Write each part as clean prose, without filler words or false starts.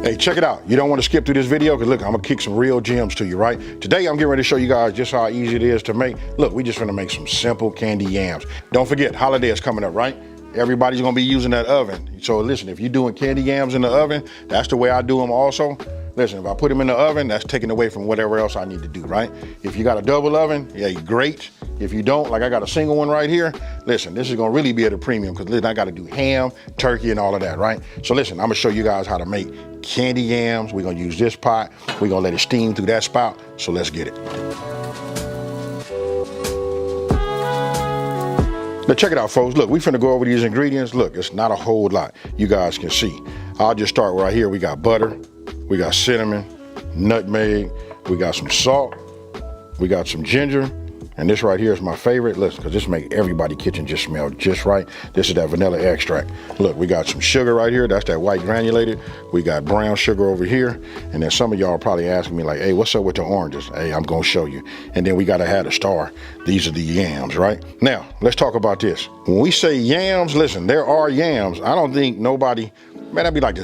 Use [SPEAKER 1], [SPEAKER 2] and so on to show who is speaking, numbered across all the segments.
[SPEAKER 1] Hey, check it out. You don't want to skip through this video because look, I'm gonna kick some real gems to you, right? Today, I'm getting ready to show you guys just how easy it is to make. Look, we just gonna make some simple candy yams. Don't forget, holiday is coming up, right? Everybody's gonna be using that oven. So listen, if you're doing candy yams in the oven, that's the way I do them also. Listen, if I put them in the oven, that's taken away from whatever else I need to do, right? If you got a double oven, yeah, great. If you don't, like I got a single one right here, listen, this is gonna really be at a premium because listen, I gotta do ham, turkey, and all of that, right? So listen, I'm gonna show you guys how to make candy yams. We're gonna use this pot. We're gonna let it steam through that spout. So let's get it. Now check it out, folks. Look, we finna go over these ingredients. Look, it's not a whole lot. You guys can see. I'll just start right here. We got butter, we got cinnamon, nutmeg, we got some salt, we got some ginger, and this right here is my favorite. Listen, because this make everybody's kitchen just smell just right. This is that vanilla extract. Look, we got some sugar right here. That's that white granulated. We got brown sugar over here. And then some of y'all are probably asking me like, hey, what's up with the oranges? Hey, I'm gonna show you. And then we gotta have the star. These are the yams, right? Now, let's talk about this. When we say yams, listen, there are yams. I don't think nobody, man, that'd be like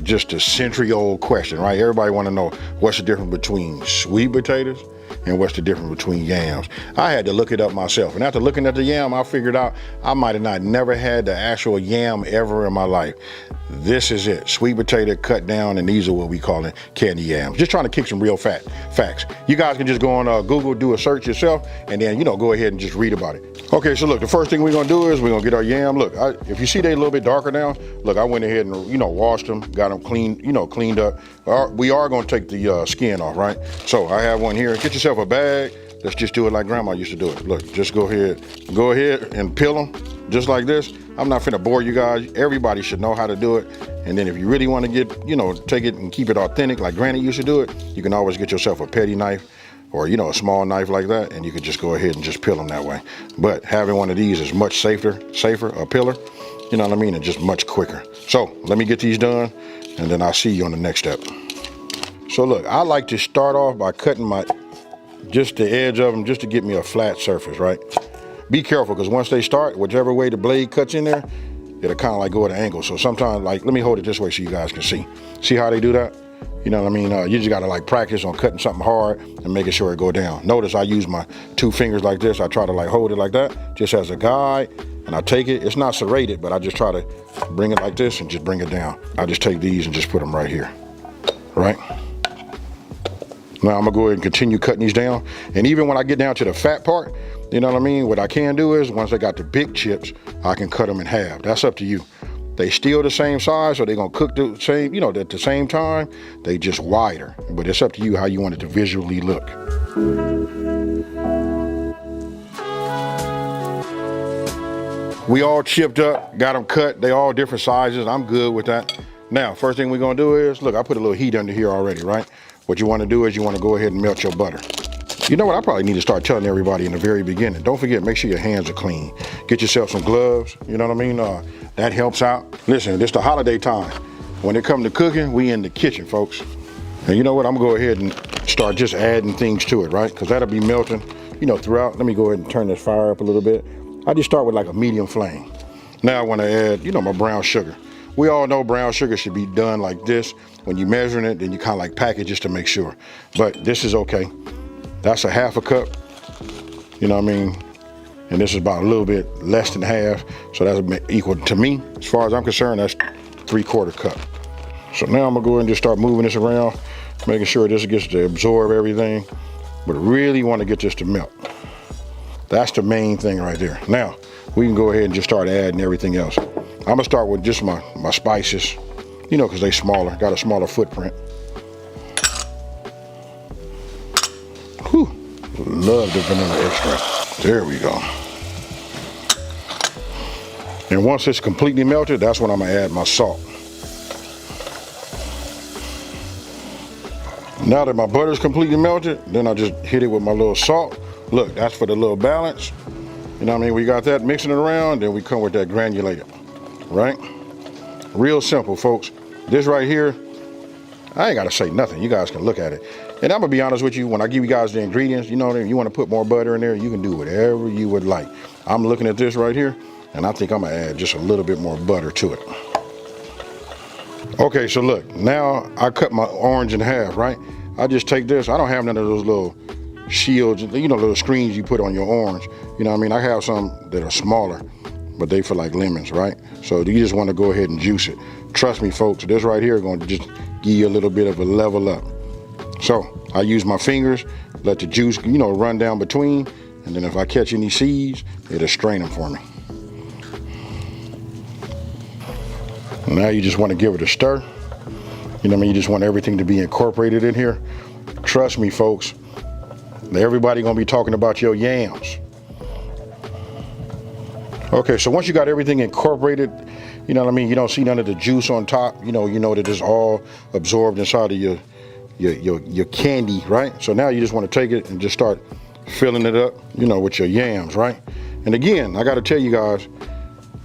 [SPEAKER 1] just a century-old question, right? Everybody want to know what's the difference between sweet potatoes and what's the difference between yams. I had to look it up myself, and after looking at the yam, I figured out I might have never had the actual yam ever in my life. This is it, sweet potato cut down, and these are what we call it candy yams. Just trying to kick some real facts. You guys can just go on Google, do a search yourself, and then go ahead and just read about it. Okay, so look, the first thing we're gonna do is we're gonna get our yam. Look, if you see they a little bit darker now, look, I went ahead and washed them, got them cleaned up. We are gonna take the skin off, right? So I have one here. Get yourself a bag. Let's just do it like Grandma used to do it. Look, just go ahead and peel them just like this. I'm not finna bore you guys. Everybody should know how to do it. And then if you really want to get, take it and keep it authentic like Granny used to do it, you can always get yourself a petty knife or, a small knife like that, and you can just go ahead and just peel them that way. But having one of these is much safer, a peeler, you know what I mean, and just much quicker. So let me get these done, and then I'll see you on the next step. So look, I like to start off by cutting just the edge of them just to get me a flat surface, right? Be careful, because once they start, whichever way the blade cuts in there, it'll kind of like go at an angle. So sometimes, like, let me hold it this way so you guys can see. See how they do that? You know what I mean? You just gotta like practice on cutting something hard and making sure it go down. Notice I use my 2 fingers like this. I try to like hold it like that, just as a guide, and I take it. It's not serrated, but I just try to bring it like this and just bring it down. I just take these and just put them right here, right? Now I'm gonna go ahead and continue cutting these down. And even when I get down to the fat part, you know what I mean? What I can do is, once I got the big chips, I can cut them in half. That's up to you. They still the same size, so they're gonna cook the same, at the same time, they just wider. But it's up to you how you want it to visually look. We all chipped up, got them cut. They all different sizes. I'm good with that. Now, first thing we're gonna do is, look, I put a little heat under here already, right? What you wanna do is you wanna go ahead and melt your butter. You know what, I probably need to start telling everybody in the very beginning. Don't forget, make sure your hands are clean. Get yourself some gloves, you know what I mean? That helps out. Listen, it's the holiday time. When it comes to cooking, we in the kitchen, folks. And you know what, I'm gonna go ahead and start just adding things to it, right? Because that'll be melting, throughout. Let me go ahead and turn this fire up a little bit. I just start with like a medium flame. Now I wanna add, my brown sugar. We all know brown sugar should be done like this. When you're measuring it, then you kind of like pack it just to make sure. But this is okay. That's a ½ cup, you know what I mean? And this is about a little bit less than half. So that's equal to me, as far as I'm concerned, that's 3/4 cup. So now I'm gonna go ahead and just start moving this around, making sure this gets to absorb everything, but really wanna get this to melt. That's the main thing right there. Now, we can go ahead and just start adding everything else. I'm gonna start with just my spices, because they smaller, got a smaller footprint. Whew, love the vanilla extract. There we go. And once it's completely melted, that's when I'm gonna add my salt. Now that my butter's completely melted, then I just hit it with my little salt. Look, that's for the little balance. You know what I mean? We got that mixing it around, then we come with that granulated, right? Real simple, folks. This right here, I ain't gotta say nothing. You guys can look at it. And I'm gonna be honest with you, when I give you guys the ingredients, you know, you wanna put more butter in there, you can do whatever you would like. I'm looking at this right here, and I think I'm gonna add just a little bit more butter to it. Okay, so look, now I cut my orange in half, right? I just take this, I don't have none of those little shields, you know, little screens you put on your orange. You know what I mean? I have some that are smaller, but they feel like lemons, right? So you just wanna go ahead and juice it. Trust me, folks, this right here is gonna just give you a little bit of a level up. So I use my fingers, let the juice, you know, run down between, and then if I catch any seeds, it'll strain them for me. Now you just want to give it a stir. You know what I mean? You just want everything to be incorporated in here. Trust me, folks, everybody gonna be talking about your yams. Okay, so once you got everything incorporated, you know what I mean? You don't see none of the juice on top. You know that it's all absorbed inside of your candy, right? So now you just want to take it and just start filling it up, you know, with your yams, right? And again, I got to tell you guys,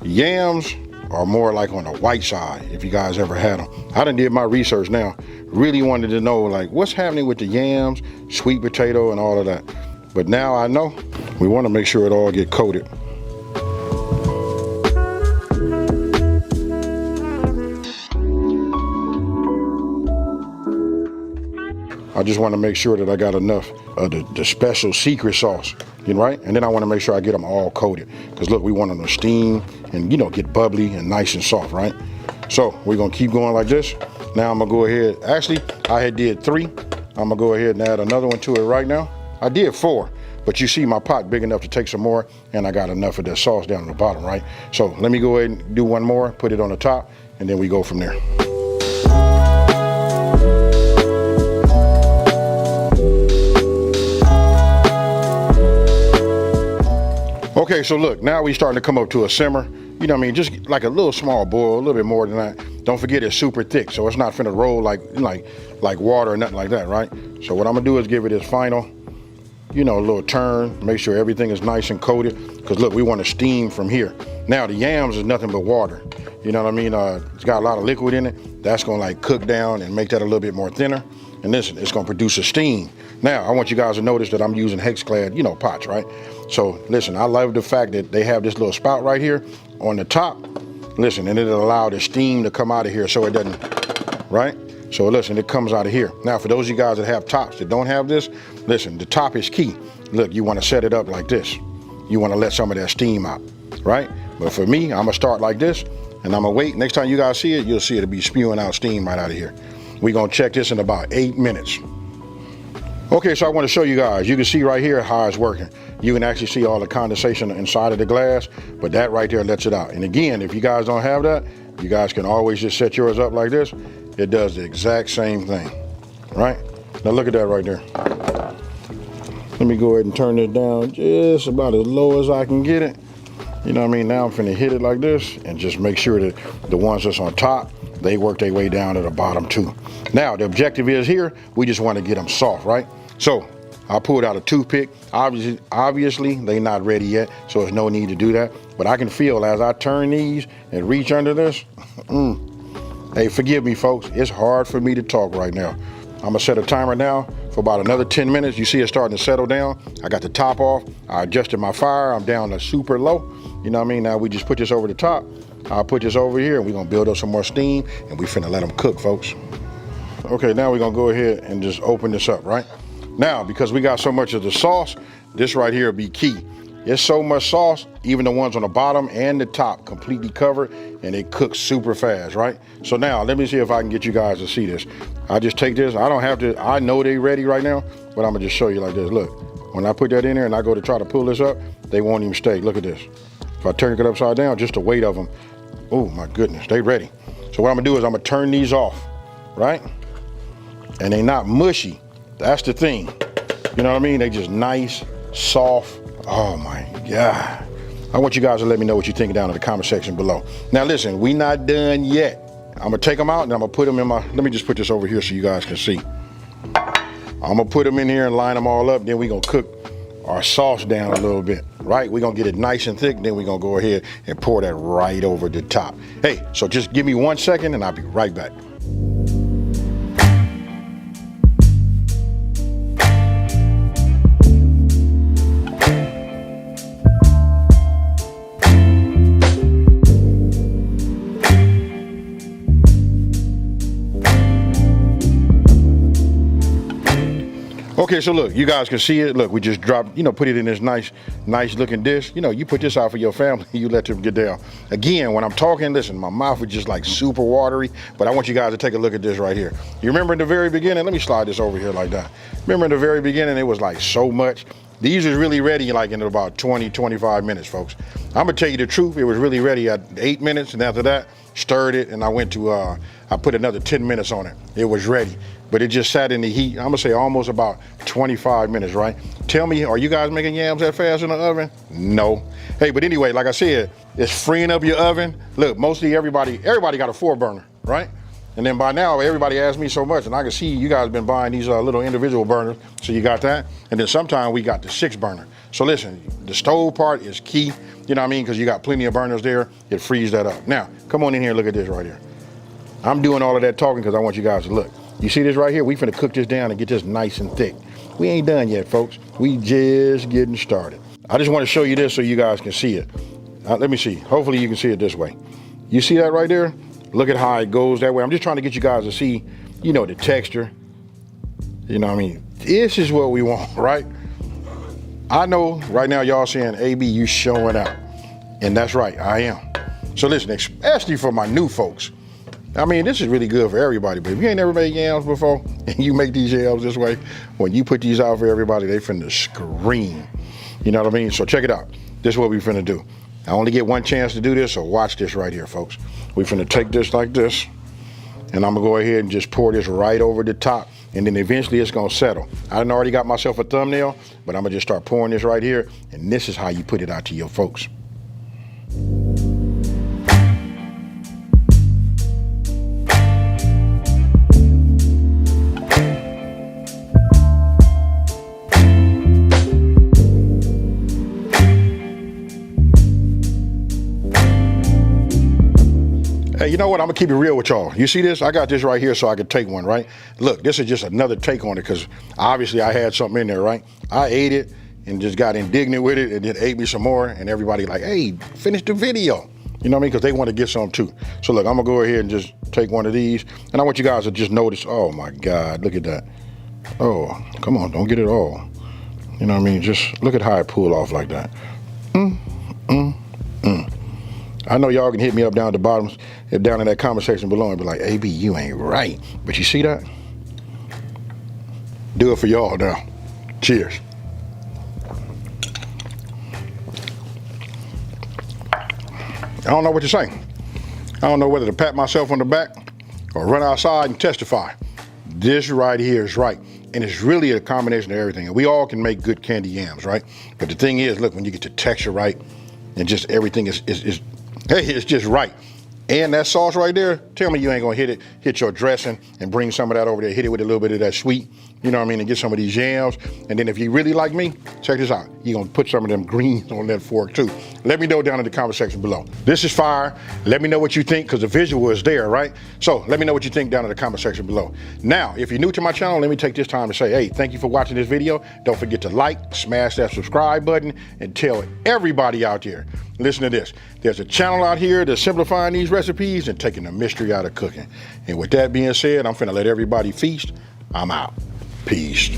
[SPEAKER 1] yams are more like on the white side, if you guys ever had them. I done did my research now, really wanted to know like what's happening with the yams, sweet potato and all of that. But now I know, we want to make sure it all get coated. I just want to make sure that I got enough of the special secret sauce, right? And then I want to make sure I get them all coated. Because look, we want them to steam and, you know, get bubbly and nice and soft, right? So we're going to keep going like this. Now I'm going to go ahead. Actually, I had did 3. I'm going to go ahead and add another one to it right now. I did 4, but you see my pot big enough to take some more, and I got enough of that sauce down at the bottom, right? So let me go ahead and do one more, put it on the top, and then we go from there. Okay, so look, now we starting to come up to a simmer. You know what I mean? Just like a little small boil, a little bit more than that. Don't forget it's super thick, so it's not finna roll like water or nothing like that, right? So what I'm gonna do is give it its final, you know, a little turn, make sure everything is nice and coated, because look, we want to steam from here. Now the yams is nothing but water. You know what I mean? It's got a lot of liquid in it. That's gonna like cook down and make that a little bit more thinner. And listen, it's gonna produce a steam. Now, I want you guys to notice that I'm using hex-clad, you know, pots, right? So listen, I love the fact that they have this little spout right here on the top. Listen, and it'll allow the steam to come out of here so it doesn't, right? So listen, it comes out of here. Now, for those of you guys that have tops that don't have this, listen, the top is key. Look, you wanna set it up like this. You wanna let some of that steam out, right? But for me, I'm gonna start like this, and I'm gonna wait. Next time you guys see it, you'll see it'll be spewing out steam right out of here. We're gonna check this in about 8 minutes. Okay, so I want to show you guys. You can see right here how it's working. You can actually see all the condensation inside of the glass, but that right there lets it out. And again, if you guys don't have that, you guys can always just set yours up like this. It does the exact same thing, right? Now look at that right there. Let me go ahead and turn this down just about as low as I can get it. You know what I mean? Now I'm finna hit it like this and just make sure that the ones that's on top, they work their way down to the bottom too. Now the objective is here, we just want to get them soft, right? So I pulled out a toothpick. Obviously they not ready yet, so there's no need to do that. But I can feel as I turn these and reach under this, hey, forgive me folks, it's hard for me to talk right now. I'm gonna set a timer now for about another 10 minutes. You see it starting to settle down. I got the top off, I adjusted my fire, I'm down to super low. You know what I mean? Now we just put this over the top. I'll put this over here and we're gonna build up some more steam and we finna let them cook, folks. Okay, now we're gonna go ahead and just open this up, right? Now, because we got so much of the sauce, this right here will be key. It's so much sauce, even the ones on the bottom and the top completely covered, and it cooks super fast, right? So now, let me see if I can get you guys to see this. I just take this, I don't have to, I know they're ready right now, but I'm gonna just show you like this. Look, when I put that in there and I go to try to pull this up, they won't even stay. Look at this. If I turn it upside down, just the weight of them, oh my goodness, they ready. So what I'm gonna do is I'm gonna turn these off, right? And they not mushy. That's the thing. You know what I mean? They just nice, soft. Oh my God. I want you guys to let me know what you think down in the comment section below. Now listen, we not done yet. I'm gonna take them out and I'm gonna put them in my, let me just put this over here so you guys can see. I'm gonna put them in here and line them all up. Then we gonna cook our sauce down a little bit, right? We're gonna get it nice and thick. Then we're gonna go ahead and pour that right over the top. Hey, so just give me 1 second and I'll be right back. Okay, so look, you guys can see it. Look, we just dropped, put it in this nice looking dish. You put this out for your family, you let them get down. Again, when I'm talking, listen, my mouth is just like super watery, but I want you guys to take a look at this right here. You remember in the very beginning, let me slide this over here like that. Remember in the very beginning, it was like so much. These was really ready like in about 20, 25 minutes, folks. I'm gonna tell you the truth, it was really ready at 8 minutes, and after that, stirred it, and I went to, I put another 10 minutes on it. It was ready. But it just sat in the heat, I'm gonna say almost about 25 minutes, right? Tell me, are you guys making yams that fast in the oven? No. Hey, but anyway, like I said, it's freeing up your oven. Look, mostly everybody got a 4-burner, right? And then by now, everybody asks me so much, and I can see you guys been buying these little individual burners, so you got that. And then sometime we got the 6-burner. So listen, the stove part is key, you know what I mean? Because you got plenty of burners there, it frees that up. Now, come on in here and look at this right here. I'm doing all of that talking because I want you guys to look. You see this right here? We finna cook this down and get this nice and thick. We ain't done yet, folks. We just getting started. I just want to show you this so you guys can see it. Let me see. Hopefully you can see it this way. You see that right there? Look at how it goes that way. I'm just trying to get you guys to see, the texture. You know what I mean? This is what we want, right? I know right now y'all saying, AB, you showing out. And that's right, I am. So listen, especially for my new folks, I mean, this is really good for everybody, but if you ain't never made yams before and you make these yams this way, when you put these out for everybody, they finna scream. You know what I mean? So check it out. This is what we finna do. I only get one chance to do this, so watch this right here, folks. We finna take this like this, and I'm gonna go ahead and just pour this right over the top, and then eventually it's gonna settle. I done already got myself a thumbnail, but I'm gonna just start pouring this right here, and this is how you put it out to your folks. Hey, you know what? I'm gonna keep it real with y'all. You see this? I got this right here so I could take one, right? Look, this is just another take on it because obviously I had something in there, right? I ate it and just got indignant with it and then ate me some more, and everybody like, hey, finish the video. You know what I mean? Because they want to get some too. So look, I'm gonna go ahead and just take one of these, and I want you guys to just notice, oh my God, look at that. Oh, come on, don't get it all. You know what I mean? Just look at how it pulled off like that. I know y'all can hit me up down at the bottom, down in that comment section below, and be like, AB, you ain't right. But you see that? Do it for y'all now. Cheers. I don't know what to say. I don't know whether to pat myself on the back or run outside and testify. This right here is right. And it's really a combination of everything. And we all can make good candy yams, right? But the thing is, look, when you get the texture right and just everything is hey, it's just right. And that sauce right there, tell me you ain't gonna hit your dressing and bring some of that over there, hit it with a little bit of that sweet, you know what I mean, and get some of these yams. And then if you really like me, check this out. You're gonna put some of them greens on that fork too. Let me know down in the comment section below. This is fire. Let me know what you think, because the visual is there, right? So let me know what you think down in the comment section below. Now, if you're new to my channel, let me take this time to say, hey, thank you for watching this video. Don't forget to like, smash that subscribe button, and tell everybody out there, listen to this. There's a channel out here that's simplifying these recipes and taking the mystery out of cooking. And with that being said, I'm finna let everybody feast. I'm out. Peace.